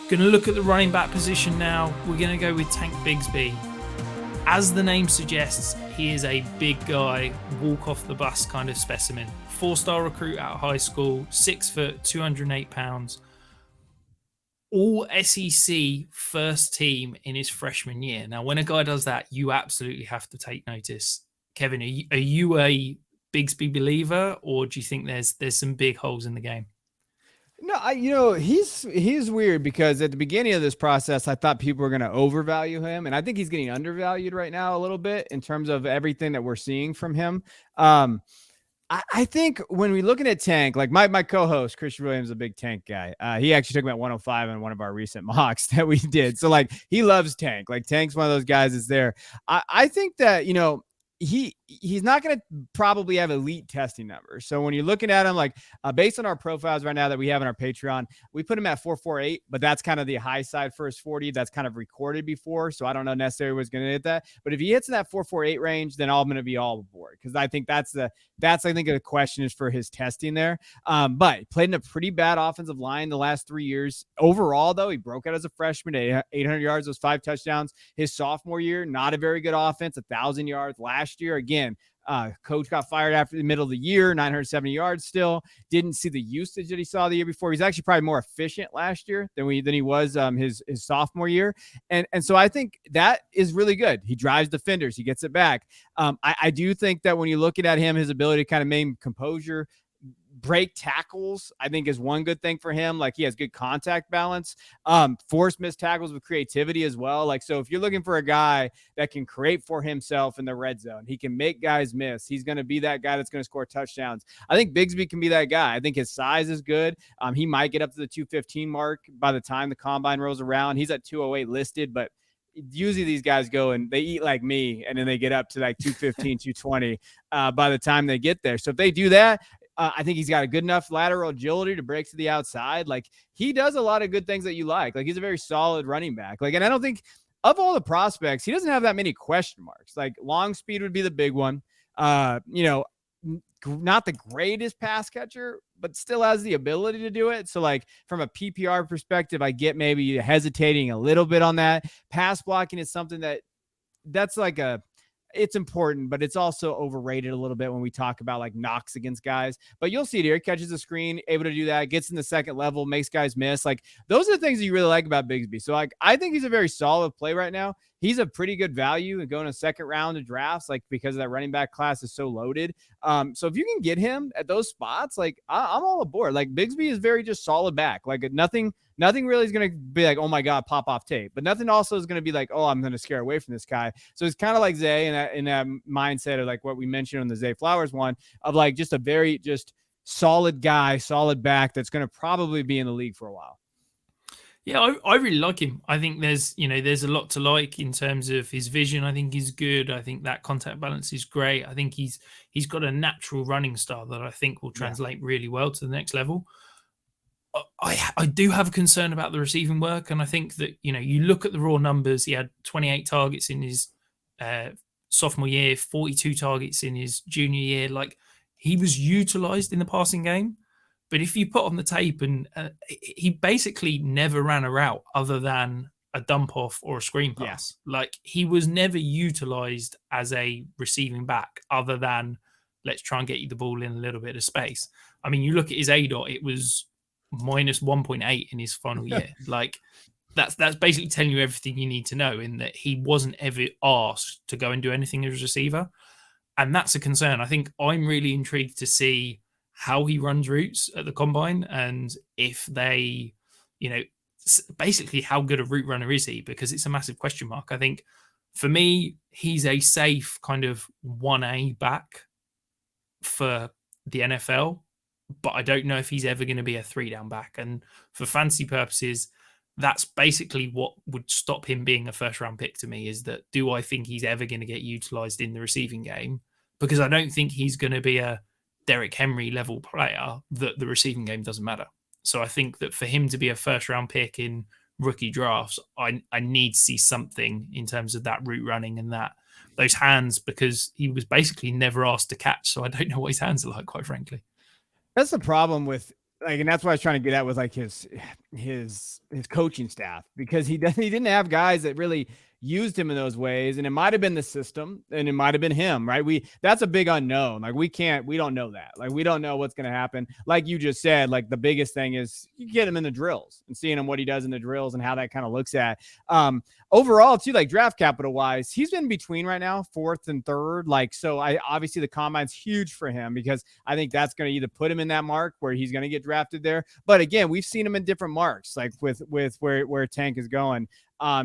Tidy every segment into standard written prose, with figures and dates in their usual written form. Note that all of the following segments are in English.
Going to look at the running back position now. We're going to go with Tank Bigsby. As the name suggests, he is a big guy, walk off the bus kind of specimen. 4-star recruit out of high school, 6 foot, 208 pounds. All SEC first team in his freshman year. Now, when a guy does that, you absolutely have to take notice. Kevin, are you a Bigsby believer, or do you think there's some big holes in the game? No, he's weird because at the beginning of this process, I thought people were going to overvalue him, and I think he's getting undervalued right now a little bit in terms of everything that we're seeing from him. I think when we're looking at Tank, like my co-host Christian Williams is a big Tank guy. He actually took him at 105 in one of our recent mocks that we did. So like he loves Tank. Like Tank's one of those guys that's there. I think that he's not going to probably have elite testing numbers. So when you're looking at him, like based on our profiles right now that we have on our Patreon, we put him at 4.48, but that's kind of the high side for his 40. That's kind of recorded before. So I don't know necessarily what's going to hit that, but if he hits in that 4.48 range, then I'm going to be all aboard. Cause I think that's the question is for his testing there. But he played in a pretty bad offensive line the last 3 years. Overall though, he broke out as a freshman, 800 yards, those 5 touchdowns. His sophomore year, not a very good offense, 1,000 yards last year. Again, coach got fired after the middle of the year, 970 yards still. Didn't see the usage that he saw the year before. He's actually probably more efficient last year than he was his sophomore year. And so I think that is really good. He drives defenders. He gets it back. I do think that when you're looking at him, his ability to kind of maintain composure, break tackles, I think is one good thing for him. Like he has good contact balance, force missed tackles with creativity as well. Like, so if you're looking for a guy that can create for himself in the red zone, he can make guys miss. He's going to be that guy that's going to score touchdowns. I think Bigsby can be that guy. I think his size is good. He might get up to the 215 mark by the time the combine rolls around. He's at 208 listed, but usually these guys go and they eat like me, and then they get up to like 215, 220 by the time they get there. So if they do that, I think he's got a good enough lateral agility to break to the outside. Like he does a lot of good things that you like. Like he's a very solid running back. Like, and I don't think of all the prospects, he doesn't have that many question marks. Like long speed would be the big one. Not the greatest pass catcher, but still has the ability to do it. So like from a PPR perspective, I get maybe hesitating a little bit on that. Pass blocking is something that's like it's important, but it's also overrated a little bit when we talk about like knocks against guys. But you'll see it here. Catches the screen, able to do that, gets in the second level, makes guys miss. Like those are the things that you really like about Bigsby. So like I think he's a very solid play right now. He's a pretty good value and going a second round of drafts, like because that running back class is so loaded. So if you can get him at those spots, like I'm all aboard. Like Bigsby is very just solid back. Like nothing really is going to be like, oh my God, pop off tape. But nothing also is going to be like, oh, I'm going to scare away from this guy. So it's kind of like Zay in that mindset of like what we mentioned on the Zay Flowers one of like just a very just solid guy, solid back that's going to probably be in the league for a while. Yeah, I really like him. I think there's a lot to like in terms of his vision. I think he's good. I think that contact balance is great. I think he's got a natural running style that I think will translate really well to the next level. I do have a concern about the receiving work, and I think that you look at the raw numbers. He had 28 targets in his sophomore year, 42 targets in his junior year. Like he was utilized in the passing game. But if you put on the tape, and he basically never ran a route other than a dump off or a screen pass. Yeah. Like he was never utilized as a receiving back other than let's try and get you the ball in a little bit of space. I mean, you look at his ADOT, it was minus 1.8 in his final year. Like that's basically telling you everything you need to know in that he wasn't ever asked to go and do anything as a receiver. And that's a concern. I think I'm really intrigued to see how he runs routes at the combine and if they, basically how good a route runner is he, because it's a massive question mark. I think for me, he's a safe kind of 1A back for the NFL, but I don't know if he's ever going to be a 3-down back. And for fantasy purposes, that's basically what would stop him being a first round pick to me, is that do I think he's ever going to get utilized in the receiving game? Because I don't think he's going to be a Derrick Henry level player that the receiving game doesn't matter. So I think that for him to be a first round pick in rookie drafts, I need to see something in terms of that route running and those hands, because he was basically never asked to catch. So I don't know what his hands are like, quite frankly. That's the problem with and that's what I was trying to get at with like his his coaching staff, because he didn't have guys that really used him in those ways. And it might have been the system, and it might have been him, right? That's a big unknown. Like we don't know that. Like we don't know what's going to happen. Like you just said, like the biggest thing is you get him in the drills and seeing him what he does in the drills and how that kind of looks at. Overall too, like draft capital wise, he's in between right now, 4th and 3rd. Like, so obviously the combine's huge for him, because I think that's going to either put him in that mark where he's going to get drafted there. But again, we've seen him in different marks, like with where Tank is going.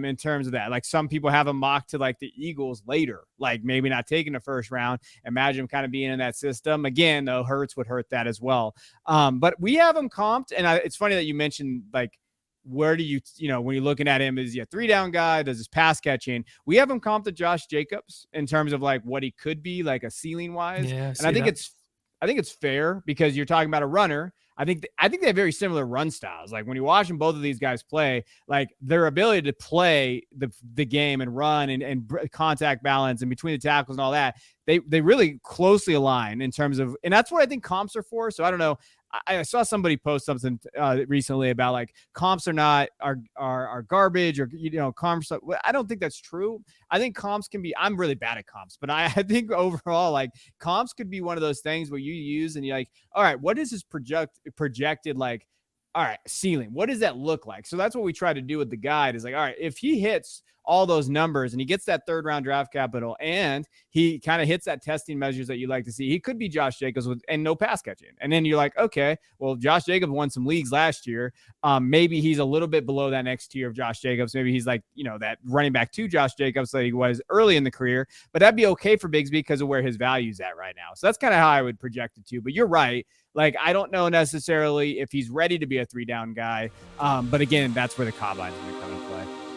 In terms of that, like some people have him mocked to like the Eagles later, like maybe not taking the 1st round. Imagine him kind of being in that system again, though. Hurts would hurt that as well. But we have him comped, and it's funny that you mentioned like, where do you when you're looking at him, is he a 3-down guy? Does his pass catching? We have him comped to Josh Jacobs in terms of like what he could be, like a ceiling wise. Yeah, and I think it's fair, because you're talking about a runner. I think they have very similar run styles. Like when you're watching both of these guys play, like their ability to play the game and run and contact balance and between the tackles and all that, they really closely align in terms of, and that's what I think comps are for. So I don't know. I saw somebody post something recently about like comps are garbage, or comps. I don't think that's true. I think comps can be. I'm really bad at comps, but I think overall, like comps could be one of those things where you use and you're like, all right, what is his projected like? All right, ceiling. What does that look like? So that's what we try to do with the guide. Is like, all right, if he hits all those numbers and he gets that 3rd round draft capital and he kind of hits that testing measures that you like to see, he could be Josh Jacobs and no pass catching. And then you're like, okay, well, Josh Jacobs won some leagues last year. Maybe he's a little bit below that next tier of Josh Jacobs. Maybe he's like, that running back to Josh Jacobs that he was early in the career, but that'd be okay for Bigsby because of where his value's at right now. So that's kind of how I would project it to, but you're right. Like, I don't know necessarily if he's ready to be a 3-down guy. But again, that's where the combine's going to come into play.